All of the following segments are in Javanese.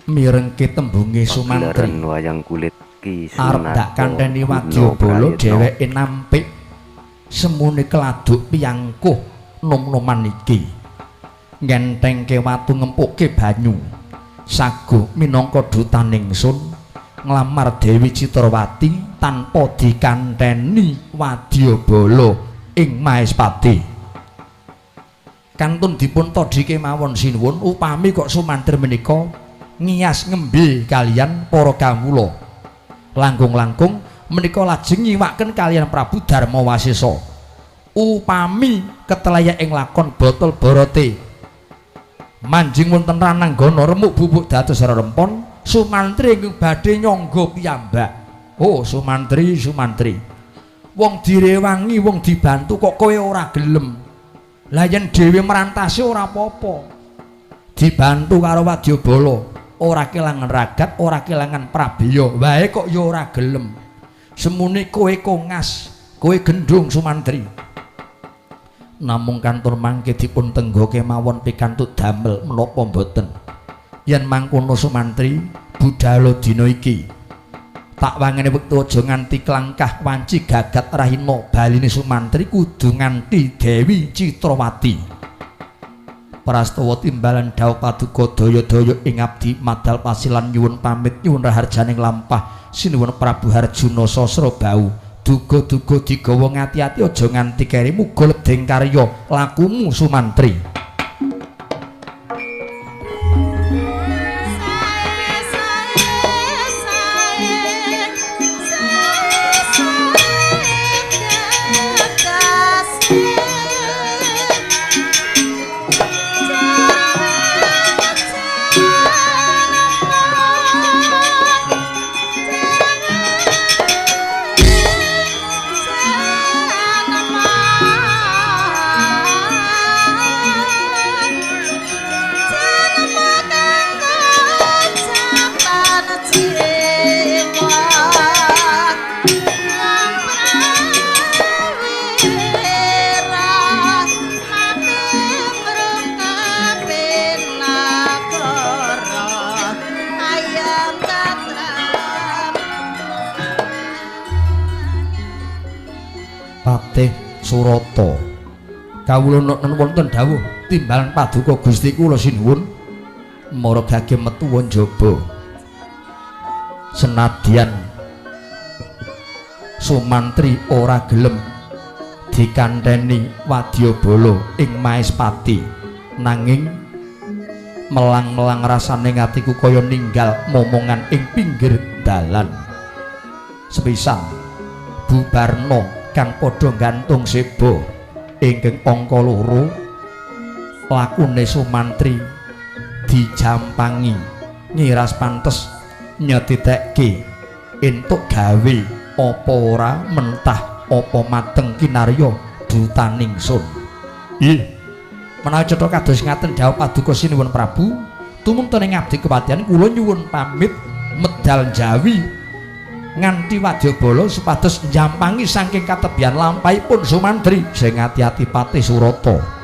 mirengke tembunge Sumantri wayang kulit Ki arep dak kanteni Wadyabala dheweke nampik semune keladuk piyangkuh nom-noman iki ngentengke watu ngempukke banyu saguh minangka dutaning sun nglamar Dewi Citrawati tanpa dikanteni Wadyabala ing Mahespati. Kantun dipun todhike mawon sinuwun upami kok Sumantri menika ngiyas ngembe kalian para kawula langkung-langkung menika lajeng nyiwaken kalian Prabu Darmawasesa upami ketelaya ing lakon botol borote manjing wonten rananggana remuk bubuk dados rerempon Sumantri ingkang badhe nyangga piyambak. Oh Sumantri wong direwangi wong dibantu kok kowe ora gelem. Lah yen dhewe merantasi ora apa-apa. Dibantu karo Wadyabala, ora kelangan ragat, ora kelangan prabeya. Wae kok ya ora gelem. Semune kowe kongas, kowe gendhung Sumantri. Namung kantur mangke dipun tenggoke mawon pikantut damel menapa mboten. Yen mangkono Sumantri budhal dina iki tak wangene wektu aja nganti klangkah wanci gagat rahina baline Sumantri kudu nganti Dewi Citrawati. Prastawa timbalan dawuh paduka daya-daya ing abdi madal pasilan nyuwun pamit nyuwun raharjaning lampah sinuwun Prabu Harjuna Sasrabau. Duga-duga digawa ngati-ati aja nganti keri muga ledeng karya lakumu Sumantri. Surata kawula wonten dawuh timbalan paduka Gusti kula sinuwun maragake metu njaba senadyan Sumantri ora gelem dikanteni Wadyabala ing Mahespati nanging melang-melang rasane ngatiku kaya ninggal momongan ing pinggir dalan sepisan bubarna kang padha gantung seba ingkang angka 2 lakune Sumantri dijampangi nyiras pantes nyeditekke entuk gawe apa ora mentah apa mateng kinarya dutaning sun. Ih menawi cetha kados ngaten dawuh paduka sinuwun Prabu tumunten ing abdi kepatihan kula nyuwun pamit medal jawi nganti Wadyabala supados njampangi saking katebian lampahipun Sumantri sing ati-ati Patih Surata.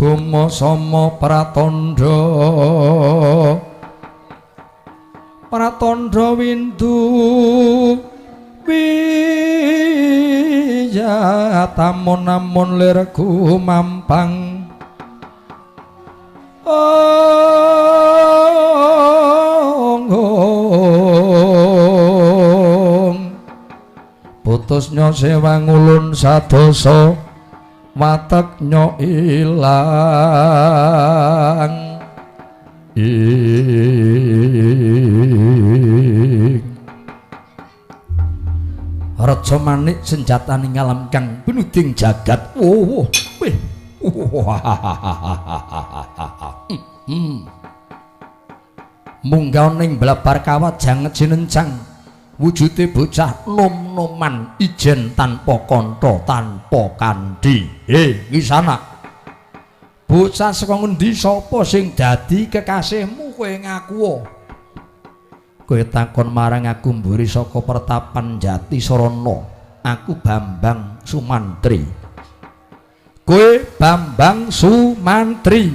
Buma Sama Pratandha Pratandha Windu Wiyatamun lir gumampang putusnya sewang ulun sadosa wateknya ilang Raja Manik senjataning alam kang pinuding jagat munggah ning blabar kawat janget jinencang wujude bocah nom-noman ijen tanpa kantha tanpa kandhi. Wisana bocah saka ngendi sapa sing dadi kekasihmu kowe ngaku kowe takon marang aku mburi saka pertapan Jati Sarana aku Bambang Sumantri kowe Bambang Sumantri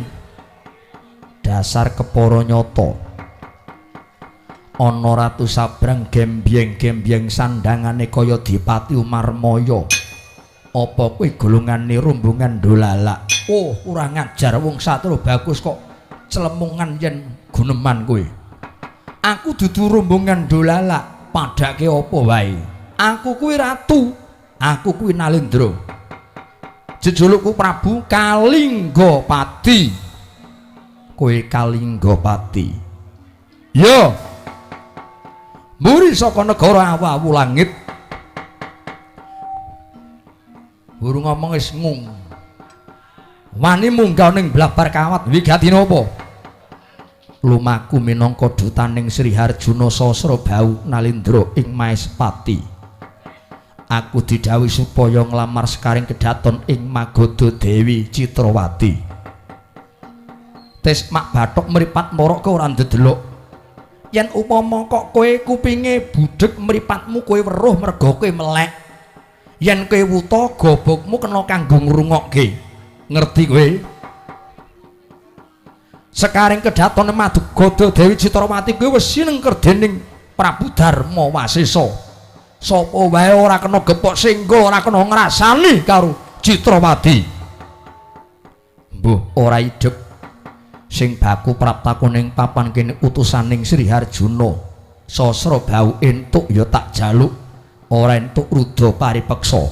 dasar kepara nyata ana Ratu Sabrang gembyeng-gembyeng sandangane kaya Dipati Umarmaya. Apa kowe golongane rombongan dolalak? Oh, kurang ajar wong Satru Bagus kok celemungan yen guneman kowe. Aku dudu rombongan dolalak, padake apa wae. Aku kuwi ratu, aku kuwi Nalendra. Jejulukku Prabu Kalinggapati. Kowe Kalinggapati. Yo. Muri saka negara awu langit. Guru ngomong wis ngung. Wani munggah ning blabar kawat wigati napa? Lumaku minangka dutaning Sri Harjuna Sasrabau Nalendra ing Maespati. Aku didhawuhi supaya nglamar Sekaring Kedaton ing Magoda Dewi Citrawati. Tes mak bathok mripat morok kok ora ndedelok. Yen upama kok kowe kupinge budheg mripatmu kowe weruh merga kowe melek. Yen kowe wuta gobokmu kena kanggo ngrungokke. Ngerti kowe? Sekaring Kedaton Magoda Dewi Citrawati kowe wis sinengker dening Prabu Darma Wasesa. Sapa wae ora kena gepok singgo, ora kena ngrasani karo Citrawati. Mbuh ora idep sing baku praptakon ing papan kene utusaning Sri Harjuna. Sasra bau entuk ya tak jaluk, ora entuk rudra paripeksa.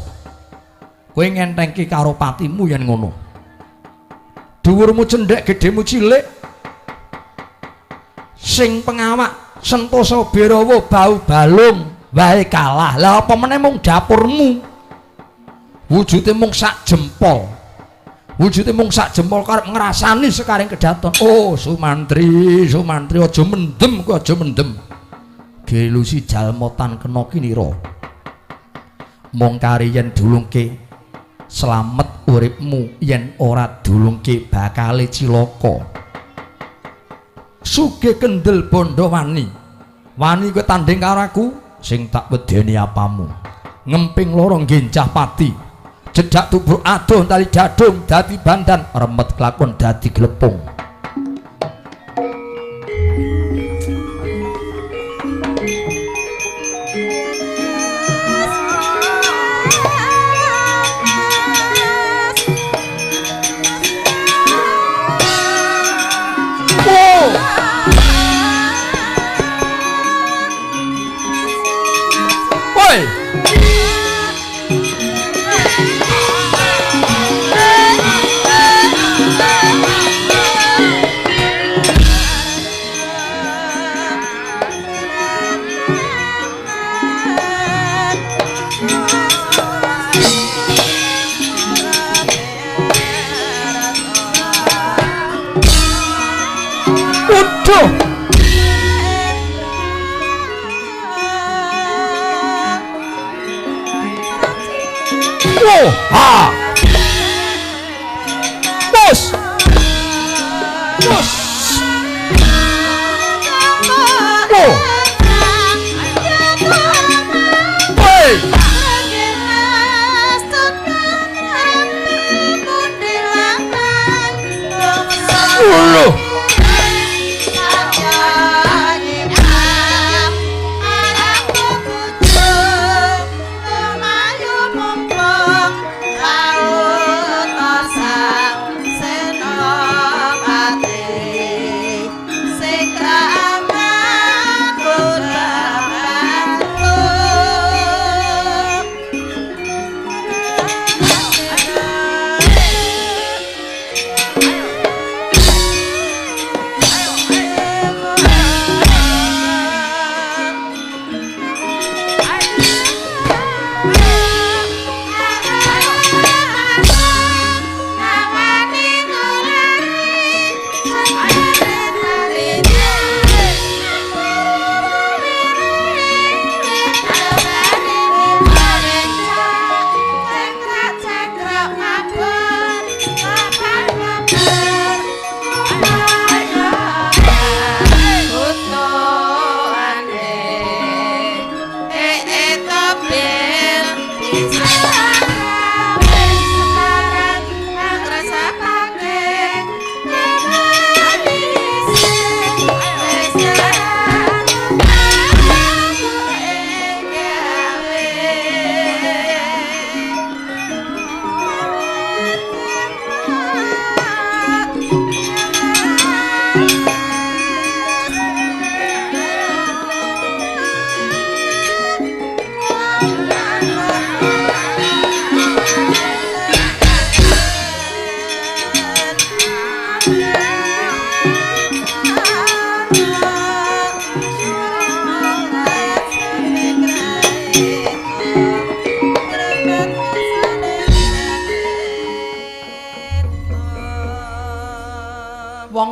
Kowe ngentengke karo patimu yen ngono. Dhuwurmu cendhek, gedhemu cilik. Sing pengawak Sentosa Birawa bau balung wae kalah. Lah apa meneh mung dapurmu. Wujude mung sak jempol. Wujude mung sak jempol karep ngrasani sekaring kedaton. Oh, Sumantri, Sumantri aja mendem, kowe aja mendem. Gelusi jalmotan kena kinira. Mung kari yen dulungke slamet uripmu, yen ora dulungke bakale cilaka. Sugih kendel bondo wani kowe tanding karo aku sing tak wedeni apamu. Ngemping loro genjah pati, jedak tubruk adoh tali dadung dadi bandan, remet kelakon dadi glepung.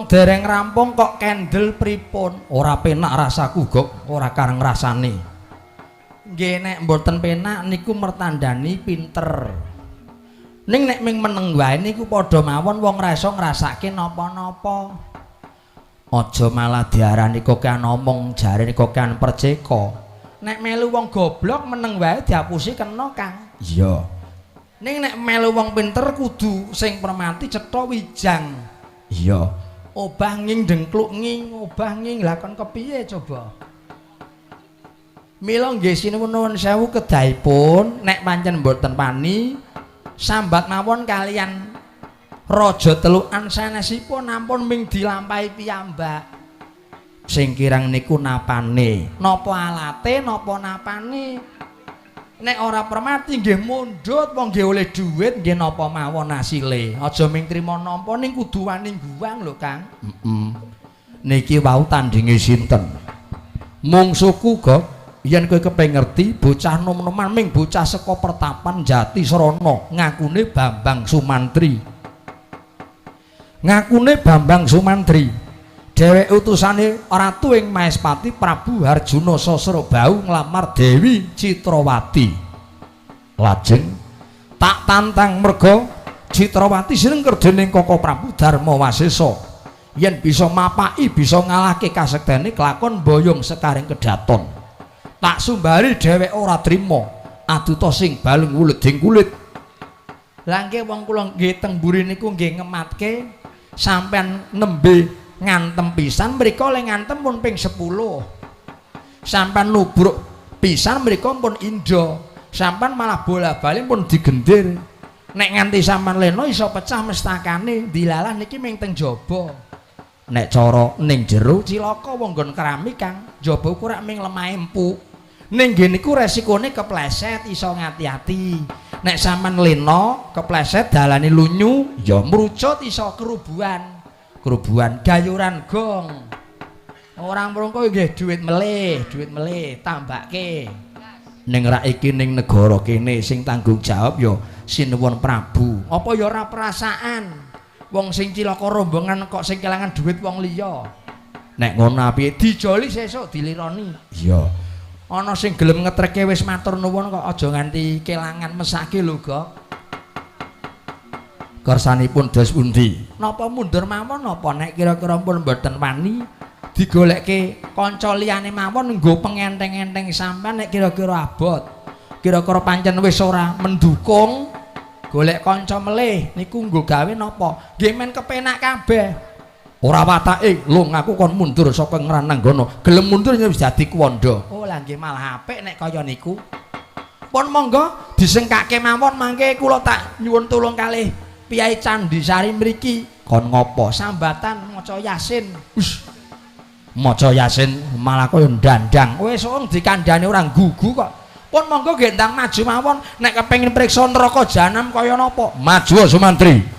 Dereng rampung kok kendel pripun? Ora penak rasaku, Gok, ora kareng rasane. Nggih nek mboten penak niku mertandani pinter. Ning nek ming meneng wae niku padha mawon wong ra iso ngrasake napa-napa. Aja malah diarani kokean omong, jarene kokean perceka. Nek melu wong goblok meneng wae diapusi kena, Kang. Iya. Ning nek melu wong pinter kudu sing permati cetha wijang. Iya. Obah nging dengkluk nging, obah nging lakon kepiye coba? Mila nggih sinuwun sewu kedahipun nek pancen mboten pani sambat mawon kalian raja telukan sanesipun ampun ming dilampahi piyambak. Sing kirang niku napane, napa alate, napa napane. Nek ora permati nggih mundhut wong nggih oleh dhuwit nggih napa mawon asile. Aja ming trima nampa ning kudu wani guwang lho, Kang. Niki wau tandinge sinten? Mungsuhku, Gok. Yen kowe kepengin ngerti bocah nom-noman ming bocah saka Pertapan Jati Srana ngakune Bambang Sumantri. Ngakune Bambang Sumantri. Dheweke utusane Ratu ing Maespati Prabu Harjuna Sasrabau nglamar Dewi Citrawati. Lajeng tak tantang merga Citrawati sinengker dening Kaka Prabu Darmawasesa yen bisa mapaki bisa ngalahke kasektene kelakon Boyong Sekaring Kedaton. Tak sumbari dhewek ora trima aduta sing balung wuleding kulit. Lah nggih wong kula nggih teng mburi niku nggih ngematke sampean nembe ngantem pisan mriko le ngantem pun ping 10. Sampean nubruk pisan mriko pun indha. Sampean malah bola-bali pun digendir. Nek nganti sampean leno iso pecah mestakane dilalah niki ming teng jaba. Nek cara ning jero cilaka wong nggon keramik Kang, jaba kurang ming lemah empuk. Ning ngene niku resikone kepleset iso ngati-ati. Nek sampean leno kepleset dalane lunyu ya mrucut iso kerubuhan. Kerubuhan gayuran gong. Orang mrungko nggih dhuwit melih tambake. Ning rak iki ning negara kene sing tanggung jawab ya Sinuwun Prabu. Apa ya ora perasaan? Wong sing cilaka rombongan kok sing kelangan dhuwit wong liya. Nek ngono apiye dijoli sesuk dilironi. Iya. Ana sing gelem ngetreke wis matur nuwun kok aja nganti kelangan mesake lho, Gok. Kersanipun dos pundi? Napa mundur mawon napa nek kira-kira pun mboten wani digolekke kanca liyane mawon nggo pengenteng-enteng sampean nek kira-kira abot. Kira-kira pancen wis ora mendukung golek kanca melih niku nggo gawe napa? Nggih men kepenak kabeh. Ora watake lho ngaku kon mundur saka Ngrananggana. Gelem mundur wis dadi kuwanda. Oh lah nggih malah apik nek kaya niku. Pun monggo disengkake mawon mangke kula tak nyuwun tulung kalih Piyai Candisari mriki. Kon ngopo? Sambatan maca Yasin. Wis. Maca Yasin malah kaya ndandang. Wis wong dikandhani ora gugu kok. Pun monggo gendang maju mawon nek kepengin priksa neraka jahanam kaya napa. Maju Sumantri.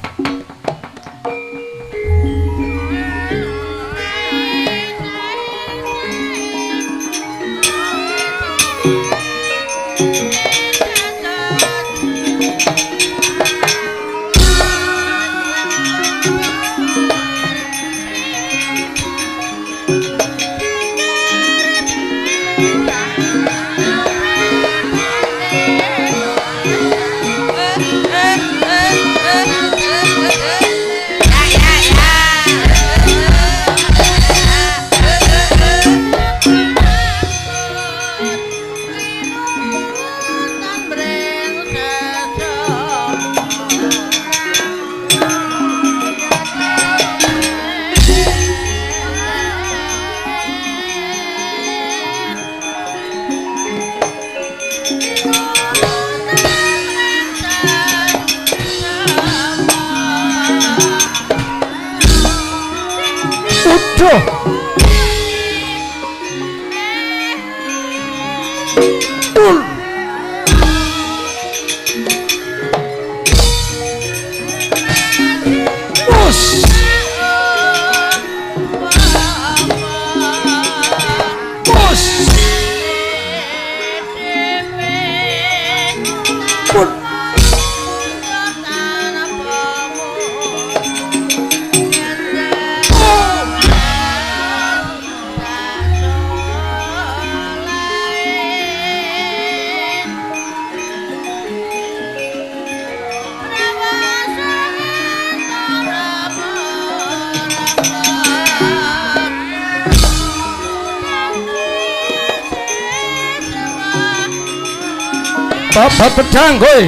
Babat pedang kowe.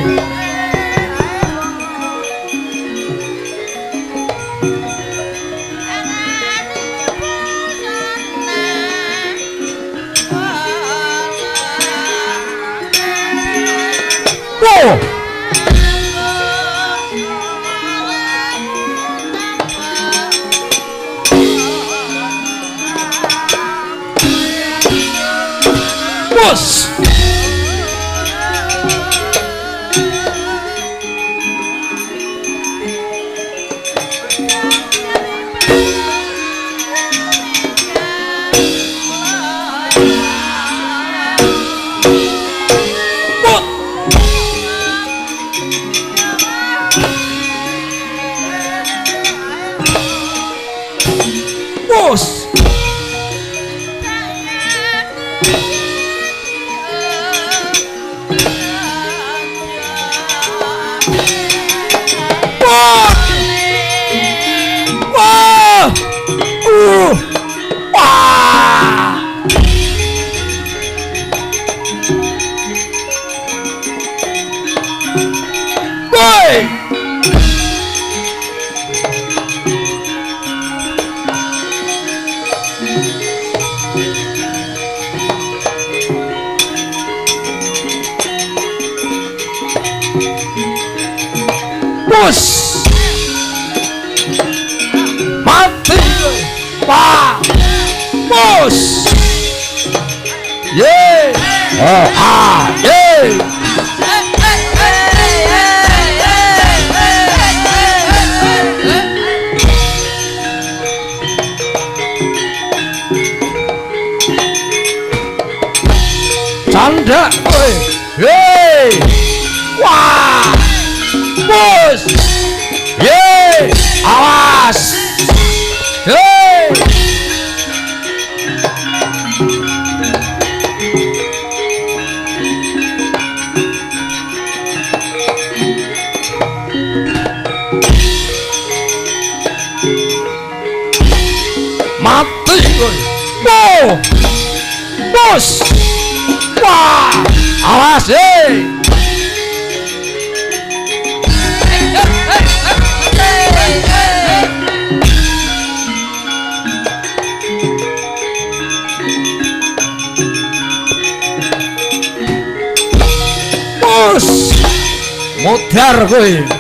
Mati Pak Bos Ye Ye Canda Ye Wah Bos Ye awas Ye mati bos wah awas bos mudar kowe